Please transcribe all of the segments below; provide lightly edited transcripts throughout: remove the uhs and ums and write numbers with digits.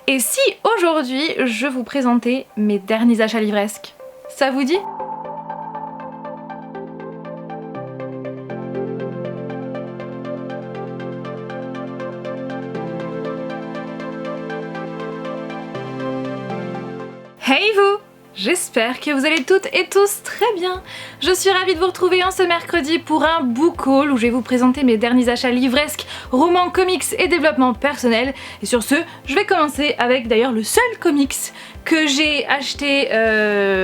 Et si aujourd'hui je vous présentais mes derniers achats livresques, ça vous dit ? Hey vous! J'espère que vous allez toutes et tous très bien. Je suis ravie de vous retrouver en ce mercredi pour un book haul où je vais vous présenter mes derniers achats livresques, romans, comics et développement personnel. Et sur ce, je vais commencer avec d'ailleurs le seul comics que j'ai acheté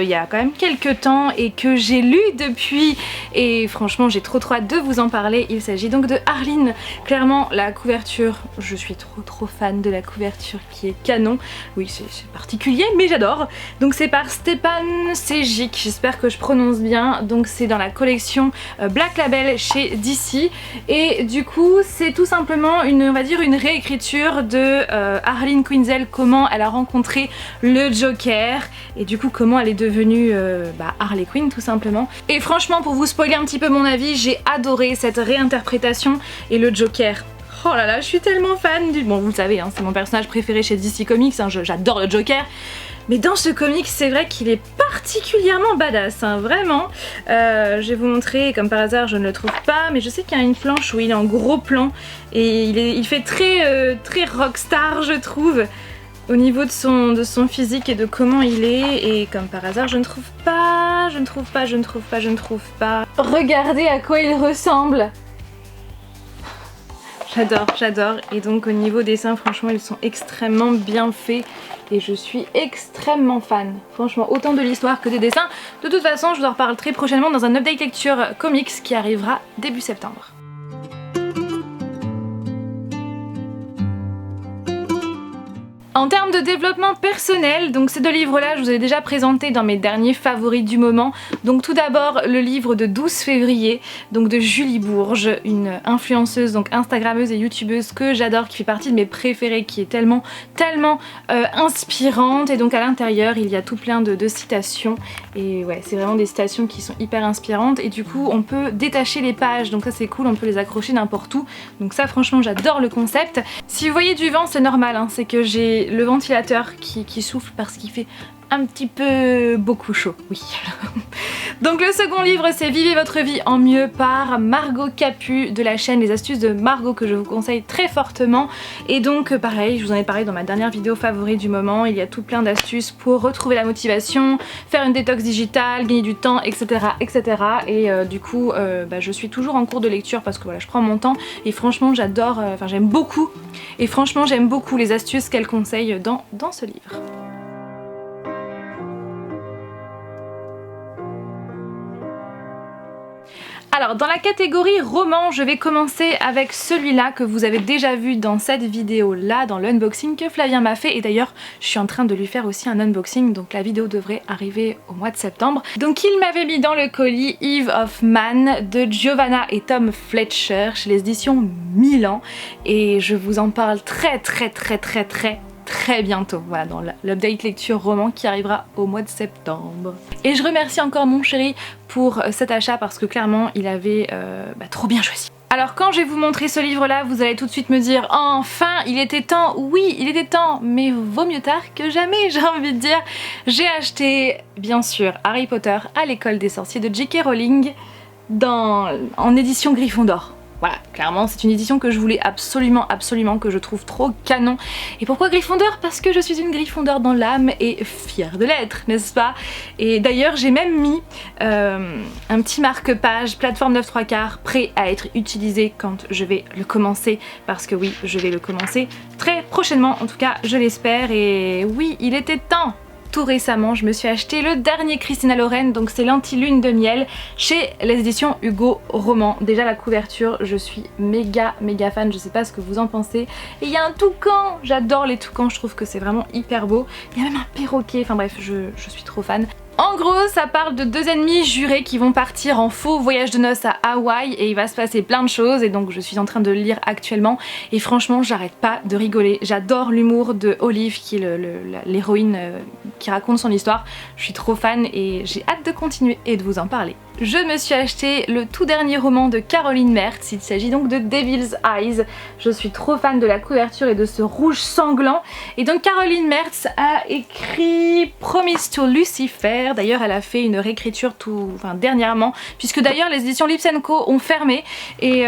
il y a quand même quelques temps et que j'ai lu depuis, et franchement j'ai trop hâte de vous en parler. Il s'agit donc de Arline. Clairement la couverture, je suis trop fan de la couverture qui est canon. Oui, c'est particulier mais j'adore. Donc c'est par Stepan Sejic, j'espère que je prononce bien. Donc c'est dans la collection Black Label chez DC, et du coup c'est tout simplement on va dire une réécriture de Harleen Quinzel, comment elle a rencontré le Joker et du coup comment elle est devenue Harley Quinn tout simplement. Et franchement, pour vous spoiler un petit peu mon avis, j'ai adoré cette réinterprétation et le Joker. Oh là là, je suis tellement fan du... Bon, vous le savez, hein, c'est mon personnage préféré chez DC Comics, hein, j'adore le Joker. Mais dans ce comic, c'est vrai qu'il est particulièrement badass, hein, vraiment. Je vais vous montrer, comme par hasard, je ne le trouve pas, mais je sais qu'il y a une planche où il est en gros plan et il fait très rockstar, je trouve, au niveau de son physique et de comment il est. Et comme par hasard, je ne trouve pas. Regardez à quoi il ressemble. J'adore. Et donc au niveau dessin, franchement, ils sont extrêmement bien faits. Et je suis extrêmement fan. Franchement, autant de l'histoire que des dessins. De toute façon, je vous en reparle très prochainement dans un update lecture comics qui arrivera début septembre. En termes de développement personnel, donc ces deux livres-là, je vous ai déjà présenté dans mes derniers favoris du moment. Donc tout d'abord le livre de 12 février, donc de Julie Bourges, une influenceuse, donc instagrammeuse et youtubeuse que j'adore, qui fait partie de mes préférés, qui est tellement inspirante. Et donc à l'intérieur il y a tout plein de citations, et ouais, c'est vraiment des citations qui sont hyper inspirantes, et du coup on peut détacher les pages, donc ça c'est cool, on peut les accrocher n'importe où. Donc ça franchement j'adore le concept. Si vous voyez du vent, c'est normal, hein, c'est que j'ai le ventilateur qui souffle parce qu'il fait un petit peu beaucoup chaud, oui. Donc le second livre, c'est Vivez votre vie en mieux par Margot Capu de la chaîne Les Astuces de Margot, que je vous conseille très fortement. Et donc pareil, je vous en ai parlé dans ma dernière vidéo favorite du moment, il y a tout plein d'astuces pour retrouver la motivation, faire une détox digitale, gagner du temps, etc. Et du coup je suis toujours en cours de lecture parce que voilà, je prends mon temps, et franchement j'adore, j'aime beaucoup, et franchement j'aime beaucoup les astuces qu'elle conseille dans ce livre. Alors dans la catégorie roman, je vais commencer avec celui-là que vous avez déjà vu dans cette vidéo là, dans l'unboxing que Flavien m'a fait, et d'ailleurs je suis en train de lui faire aussi un unboxing, donc la vidéo devrait arriver au mois de septembre. Donc il m'avait mis dans le colis Eve of Man de Giovanna et Tom Fletcher chez les éditions Milan, et je vous en parle très bientôt, voilà, dans l'update lecture roman qui arrivera au mois de septembre. Et je remercie encore mon chéri pour cet achat parce que clairement il avait trop bien choisi. Alors quand je vais vous montrer ce livre là, vous allez tout de suite me dire enfin il était temps. Oui, il était temps, mais vaut mieux tard que jamais, j'ai envie de dire. J'ai acheté bien sûr Harry Potter à l'école des sorciers de J.K. Rowling en édition Gryffondor. Voilà, clairement c'est une édition que je voulais absolument, que je trouve trop canon. Et pourquoi Gryffondor? Parce que je suis une Gryffondor dans l'âme et fière de l'être, n'est-ce pas? Et d'ailleurs j'ai même mis un petit marque-page plateforme 9 3/4 prêt à être utilisé quand je vais le commencer, parce que oui, je vais le commencer très prochainement, en tout cas je l'espère. Et oui, il était temps. Tout récemment, je me suis acheté le dernier Christina Loren, donc c'est l'Anti-Lune de Miel chez les éditions Hugo Roman. Déjà la couverture, je suis méga fan, je sais pas ce que vous en pensez. Et il y a un toucan, j'adore les toucans, je trouve que c'est vraiment hyper beau. Il y a même un perroquet, enfin bref, je suis trop fan. En gros, ça parle de deux ennemis jurés qui vont partir en faux voyage de noces à Hawaï, et il va se passer plein de choses, et donc je suis en train de le lire actuellement et franchement j'arrête pas de rigoler. J'adore l'humour de Olive qui est l'héroïne qui raconte son histoire. Je suis trop fan et j'ai hâte de continuer et de vous en parler. je me suis acheté le tout dernier roman de Caroline Mertz. Il s'agit donc de Devil's Eyes. Je suis trop fan de la couverture et de ce rouge sanglant. Et donc Caroline Mertz a écrit Promise to Lucifer. D'ailleurs elle a fait une réécriture dernièrement, puisque d'ailleurs les éditions Lips & Co ont fermé. Et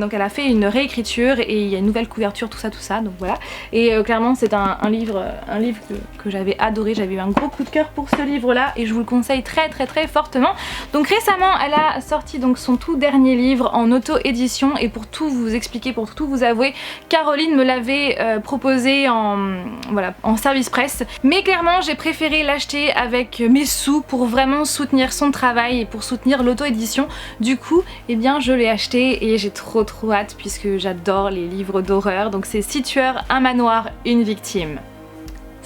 donc elle a fait une réécriture et il y a une nouvelle couverture, tout ça, donc voilà. Et clairement c'est un livre que j'avais adoré. J'avais eu un gros coup de cœur pour ce livre là et je vous le conseille très fortement. Donc récemment elle a sorti donc son tout dernier livre en auto-édition et pour tout vous expliquer, pour tout vous avouer, Caroline me l'avait proposé en service presse, mais clairement j'ai préféré l'acheter avec mes sous pour vraiment soutenir son travail et pour soutenir l'auto-édition. Du coup eh bien je l'ai acheté et j'ai trop hâte puisque j'adore les livres d'horreur. Donc c'est 6 tueurs, un manoir, une victime.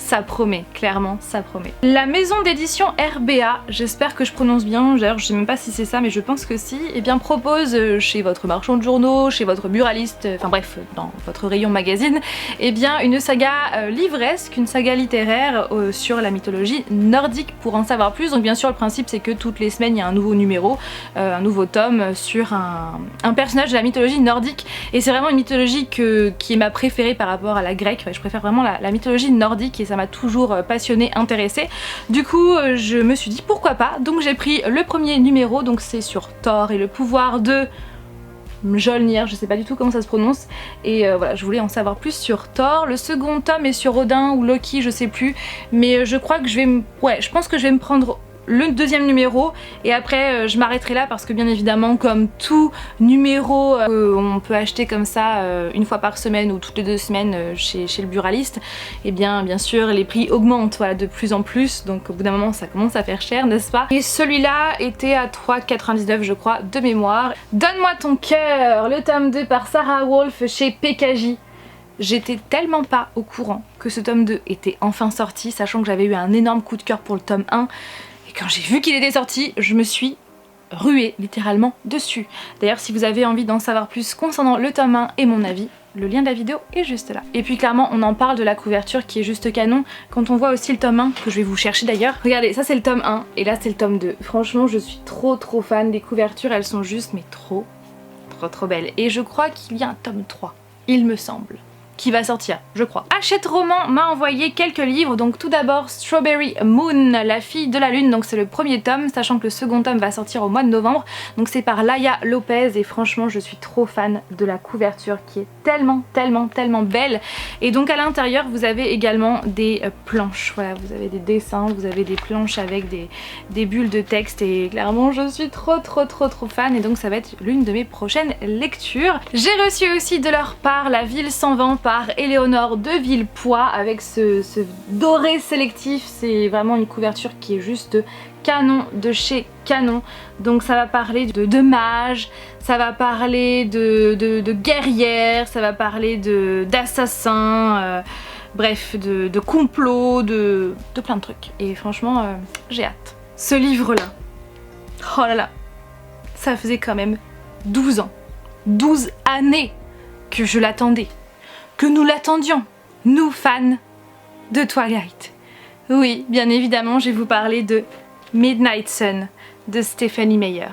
Ça promet, clairement ça promet. La maison d'édition RBA, j'espère que je prononce bien, d'ailleurs je sais même pas si c'est ça mais je pense que si, et bien propose chez votre marchand de journaux, chez votre buraliste, enfin bref, dans votre rayon magazine, et bien une saga livresque, une saga littéraire sur la mythologie nordique pour en savoir plus. Donc bien sûr le principe c'est que toutes les semaines il y a un nouveau numéro, un nouveau tome sur un personnage de la mythologie nordique et c'est vraiment une mythologie qui est ma préférée par rapport à la grecque. Enfin, je préfère vraiment la mythologie nordique et ça m'a toujours passionnée, intéressée. Du coup je me suis dit pourquoi pas, donc j'ai pris le premier numéro, donc c'est sur Thor et le pouvoir de Mjolnir, je sais pas du tout comment ça se prononce, et voilà, je voulais en savoir plus sur Thor. Le second tome est sur Odin ou Loki, je sais plus, mais je crois que je pense que je vais me prendre le deuxième numéro et après je m'arrêterai là parce que bien évidemment comme tout numéro on peut acheter comme ça une fois par semaine ou toutes les 2 semaines chez le buraliste, et bien sûr les prix augmentent de plus en plus, donc au bout d'un moment ça commence à faire cher, n'est-ce pas? Et celui-là était à 3,99 je crois de mémoire. Donne-moi ton cœur, le tome 2 par Sarah Wolf chez PKJ. J'étais tellement pas au courant que ce tome 2 était enfin sorti, sachant que j'avais eu un énorme coup de cœur pour le tome 1. Et quand j'ai vu qu'il était sorti, je me suis ruée littéralement dessus. D'ailleurs si vous avez envie d'en savoir plus concernant le tome 1 et mon avis, le lien de la vidéo est juste là. Et puis clairement on en parle de la couverture qui est juste canon quand on voit aussi le tome 1 que je vais vous chercher d'ailleurs. Regardez, ça c'est le tome 1 et là c'est le tome 2. Franchement je suis trop fan, les couvertures elles sont juste mais trop belles. Et je crois qu'il y a un tome 3, il me semble, qui va sortir, je crois. Hachette Roman m'a envoyé quelques livres, donc tout d'abord Strawberry Moon, la fille de la lune, donc c'est le premier tome, sachant que le second tome va sortir au mois de novembre, donc c'est par Laia Lopez et franchement je suis trop fan de la couverture qui est tellement belle. Et donc à l'intérieur vous avez également des planches, voilà, vous avez des dessins, vous avez des planches avec des bulles de texte et clairement je suis trop fan et donc ça va être l'une de mes prochaines lectures. J'ai reçu aussi de leur part La Ville sans vent par Éléonore de Villepoix avec ce doré sélectif. C'est vraiment une couverture qui est juste canon de chez canon. Donc ça va parler de mages, ça va parler de guerrières, ça va parler d'assassins, bref de complots, de plein de trucs. Et franchement j'ai hâte. Ce livre là, oh là là, ça faisait quand même 12 ans, 12 années que je l'attendais. Que nous l'attendions, nous fans de Twilight. Oui, bien évidemment, je vais vous parler de Midnight Sun de Stephenie Meyer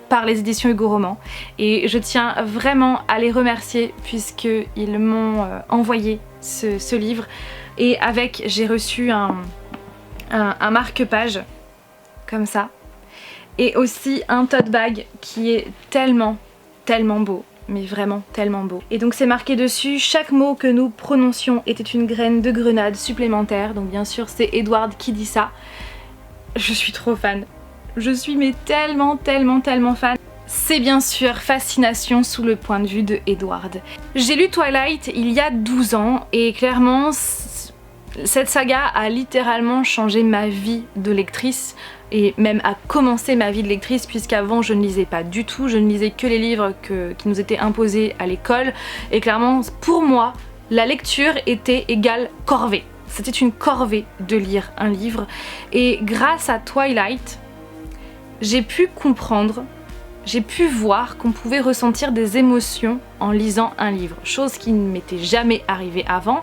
par les éditions Hugo Roman. Et je tiens vraiment à les remercier puisqu'ils m'ont envoyé ce livre. Et avec, j'ai reçu un marque-page comme ça. Et aussi un tote bag qui est tellement beau. Mais vraiment tellement beau. Et donc c'est marqué dessus, chaque mot que nous prononcions était une graine de grenade supplémentaire. Donc bien sûr c'est Edward qui dit ça. Je suis trop fan. Je suis mais tellement fan. C'est bien sûr Fascination sous le point de vue de Edward. J'ai lu Twilight il y a 12 ans et clairement cette saga a littéralement changé ma vie de lectrice et même a commencé ma vie de lectrice puisqu'avant je ne lisais pas du tout, je ne lisais que les livres qui nous étaient imposés à l'école et clairement pour moi la lecture était égale corvée. C'était une corvée de lire un livre et grâce à Twilight j'ai pu comprendre j'ai pu voir qu'on pouvait ressentir des émotions en lisant un livre, chose qui ne m'était jamais arrivée avant.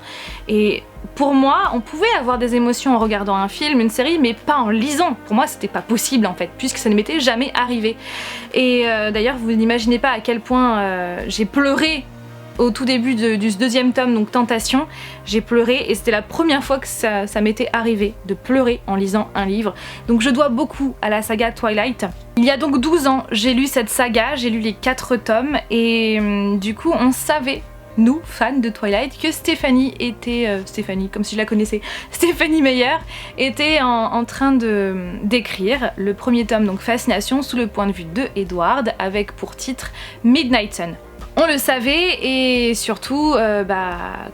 Et pour moi, on pouvait avoir des émotions en regardant un film, une série, mais pas en lisant. Pour moi, c'était pas possible en fait, puisque ça ne m'était jamais arrivé. Et d'ailleurs, vous n'imaginez pas à quel point j'ai pleuré au tout début du deuxième tome, donc Tentation. J'ai pleuré et c'était la première fois que ça m'était arrivé de pleurer en lisant un livre. Donc je dois beaucoup à la saga Twilight. Il y a donc 12 ans, j'ai lu cette saga, j'ai lu les 4 tomes et du coup on savait, nous, fans de Twilight, que Stéphanie était... Stéphanie, comme si je la connaissais. Stéphanie Meyer était en train d'écrire le premier tome, donc Fascination, sous le point de vue de Edward, avec pour titre Midnight Sun. On le savait et surtout,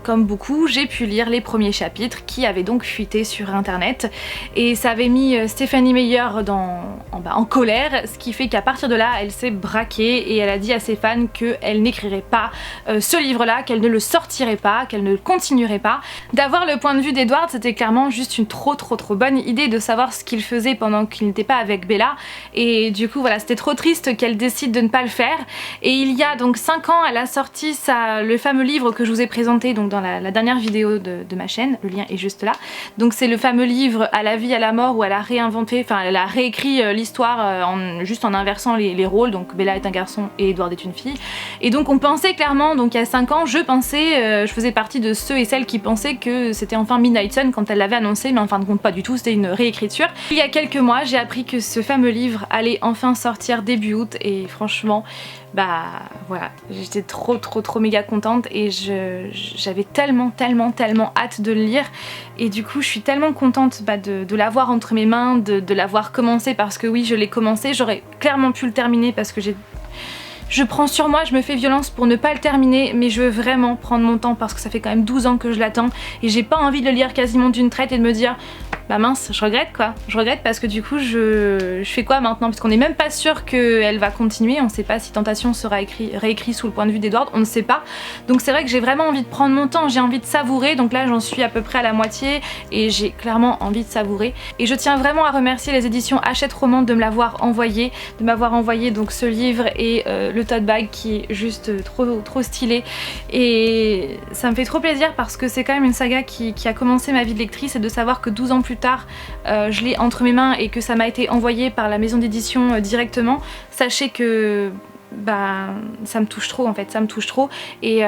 comme beaucoup, j'ai pu lire les premiers chapitres qui avaient donc fuité sur internet et ça avait mis Stéphanie Meyer en colère, ce qui fait qu'à partir de là, elle s'est braquée et elle a dit à ses fans qu'elle n'écrirait pas ce livre-là, qu'elle ne le sortirait pas, qu'elle ne le continuerait pas. D'avoir le point de vue d'Edward, c'était clairement juste une trop bonne idée de savoir ce qu'il faisait pendant qu'il n'était pas avec Bella et du coup voilà, c'était trop triste qu'elle décide de ne pas le faire. Et il y a donc 5 ans, elle a sorti le fameux livre que je vous ai présenté donc dans la dernière vidéo de ma chaîne, le lien est juste là. Donc c'est le fameux livre À la vie, à la mort, où elle a réinventé, enfin elle a réécrit l'histoire juste en inversant les rôles, donc Bella est un garçon et Edward est une fille. Et donc on pensait clairement, donc il y a 5 ans, je faisais partie de ceux et celles qui pensaient que c'était enfin Midnight Sun quand elle l'avait annoncé, mais en fin de compte pas du tout, c'était une réécriture. Il y a quelques mois, j'ai appris que ce fameux livre allait enfin sortir début août et franchement, voilà, j'étais trop méga contente et j'avais tellement hâte de le lire et du coup je suis tellement contente de l'avoir entre mes mains, de l'avoir commencé parce que oui je l'ai commencé, j'aurais clairement pu le terminer parce que je prends sur moi, je me fais violence pour ne pas le terminer, mais je veux vraiment prendre mon temps parce que ça fait quand même 12 ans que je l'attends et j'ai pas envie de le lire quasiment d'une traite et de me dire bah mince, je regrette quoi. Je regrette parce que du coup je fais quoi maintenant, parce qu'on n'est même pas sûr qu'elle va continuer, on sait pas si Tentation sera réécrit sous le point de vue d'Edward, on ne sait pas. Donc c'est vrai que j'ai vraiment envie de prendre mon temps, j'ai envie de savourer, donc là j'en suis à peu près à la moitié et j'ai clairement envie de savourer. Et je tiens vraiment à remercier les éditions Hachette Roman de me l'avoir envoyé, donc ce livre et le tote bag qui est juste trop stylé et ça me fait trop plaisir parce que c'est quand même une saga qui a commencé ma vie de lectrice et de savoir que 12 ans plus tard je l'ai entre mes mains et que ça m'a été envoyé par la maison d'édition directement, sachez que ça me touche trop en fait, ça me touche trop et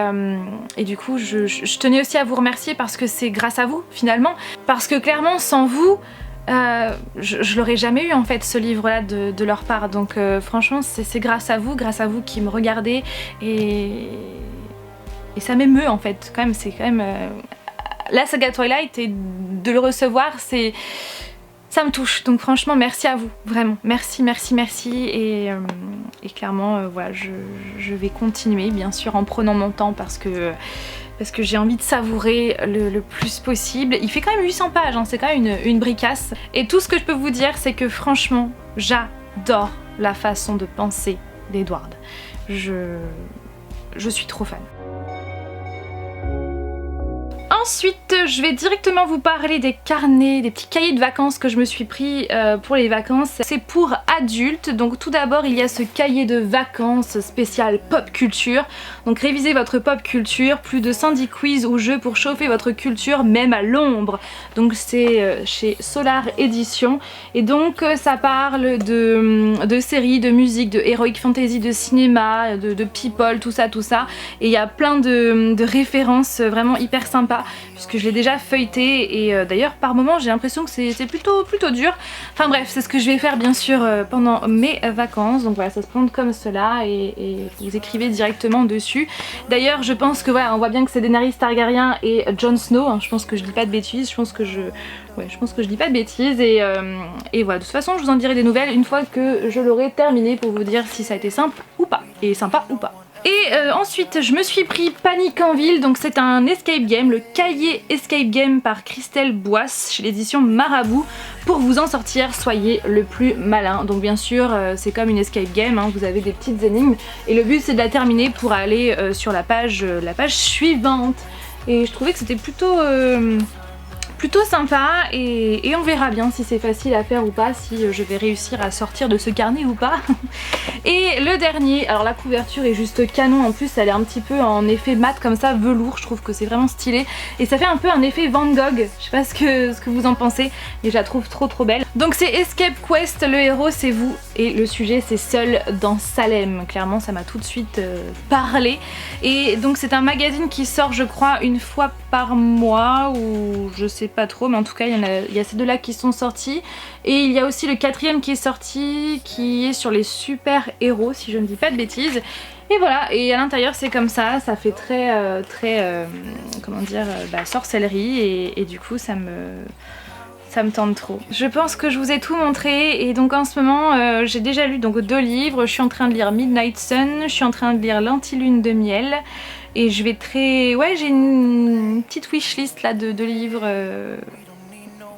du coup je tenais aussi à vous remercier parce que c'est grâce à vous finalement, parce que clairement sans vous je l'aurais jamais eu en fait ce livre là de leur part, donc franchement c'est grâce à vous qui me regardez et ça m'émeut en fait quand même, c'est quand même la saga Twilight et de le recevoir ça me touche, donc franchement merci à vous, vraiment merci et clairement voilà, je vais continuer bien sûr en prenant mon temps parce que j'ai envie de savourer le plus possible. Il fait quand même 800 pages, hein, c'est quand même une bricasse. Et tout ce que je peux vous dire, c'est que franchement, j'adore la façon de penser d'Edward. Je suis trop fan. Ensuite, je vais directement vous parler des carnets, des petits cahiers de vacances que je me suis pris pour les vacances. C'est pour adultes, donc tout d'abord il y a ce cahier de vacances spécial pop culture. Donc révisez votre pop culture, plus de 110 quiz ou jeux pour chauffer votre culture même à l'ombre. Donc c'est chez Solar Édition et donc ça parle de séries, de musique, de heroic fantasy, de cinéma, de people, tout ça. Et il y a plein de références vraiment hyper sympas puisque je l'ai déjà feuilleté et d'ailleurs par moments j'ai l'impression que c'est plutôt dur. Enfin bref, c'est ce que je vais faire bien sûr pendant mes vacances. Donc voilà, ça se présente comme cela et vous écrivez directement dessus. D'ailleurs je pense que voilà, on voit bien que c'est Daenerys Targaryen et Jon Snow, hein. Je pense que je dis pas de bêtises, je pense que je dis pas de bêtises et voilà, de toute façon je vous en dirai des nouvelles une fois que je l'aurai terminé pour vous dire si ça a été simple ou pas, et sympa ou pas. Et ensuite je me suis pris Panique en ville, donc c'est un escape game, le cahier escape game par Christelle Boisse chez l'édition Marabout. Pour vous en sortir, soyez le plus malin. Donc bien sûr c'est comme une escape game, hein, vous avez des petites énigmes et le but c'est de la terminer pour aller sur la page suivante. Et je trouvais que c'était plutôt sympa et on verra bien si c'est facile à faire ou pas, si je vais réussir à sortir de ce carnet ou pas. Et le dernier, alors la couverture est juste canon, en plus elle est un petit peu en effet mat comme ça, velours, je trouve que c'est vraiment stylé. Et ça fait un peu un effet Van Gogh, je sais pas ce que vous en pensez, mais je la trouve trop belle. Donc c'est Escape Quest, le héros c'est vous, et le sujet c'est Seul dans Salem. Clairement ça m'a tout de suite parlé. Et donc c'est un magazine qui sort je crois une fois par mois, ou je sais pas trop, mais en tout cas il y a ces deux là qui sont sortis. Et il y a aussi le 4e qui est sorti, qui est sur les super héros si je ne dis pas de bêtises. Et voilà, et à l'intérieur c'est comme ça fait très comment dire, sorcellerie, et du coup ça me tente trop. Je pense que je vous ai tout montré, et donc en ce moment j'ai déjà lu donc 2 livres. Je suis en train de lire Midnight Sun, je suis en train de lire L'Antilune de miel, et je vais j'ai une petite wishlist là de livres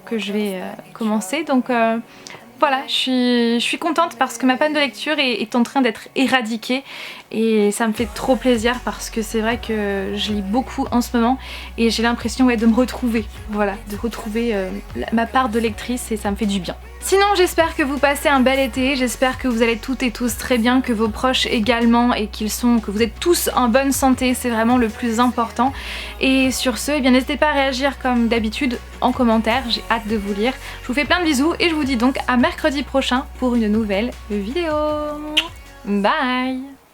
que je vais commencer, donc voilà, je suis contente parce que ma panne de lecture est en train d'être éradiquée, et ça me fait trop plaisir parce que c'est vrai que je lis beaucoup en ce moment et j'ai l'impression de me retrouver, voilà, de retrouver ma part de lectrice, et ça me fait du bien. Sinon j'espère que vous passez un bel été, j'espère que vous allez toutes et tous très bien, que vos proches également, et que vous êtes tous en bonne santé, c'est vraiment le plus important. Et sur ce, eh bien n'hésitez pas à réagir comme d'habitude en commentaire, j'ai hâte de vous lire. Je vous fais plein de bisous et je vous dis donc à mercredi prochain pour une nouvelle vidéo. Bye!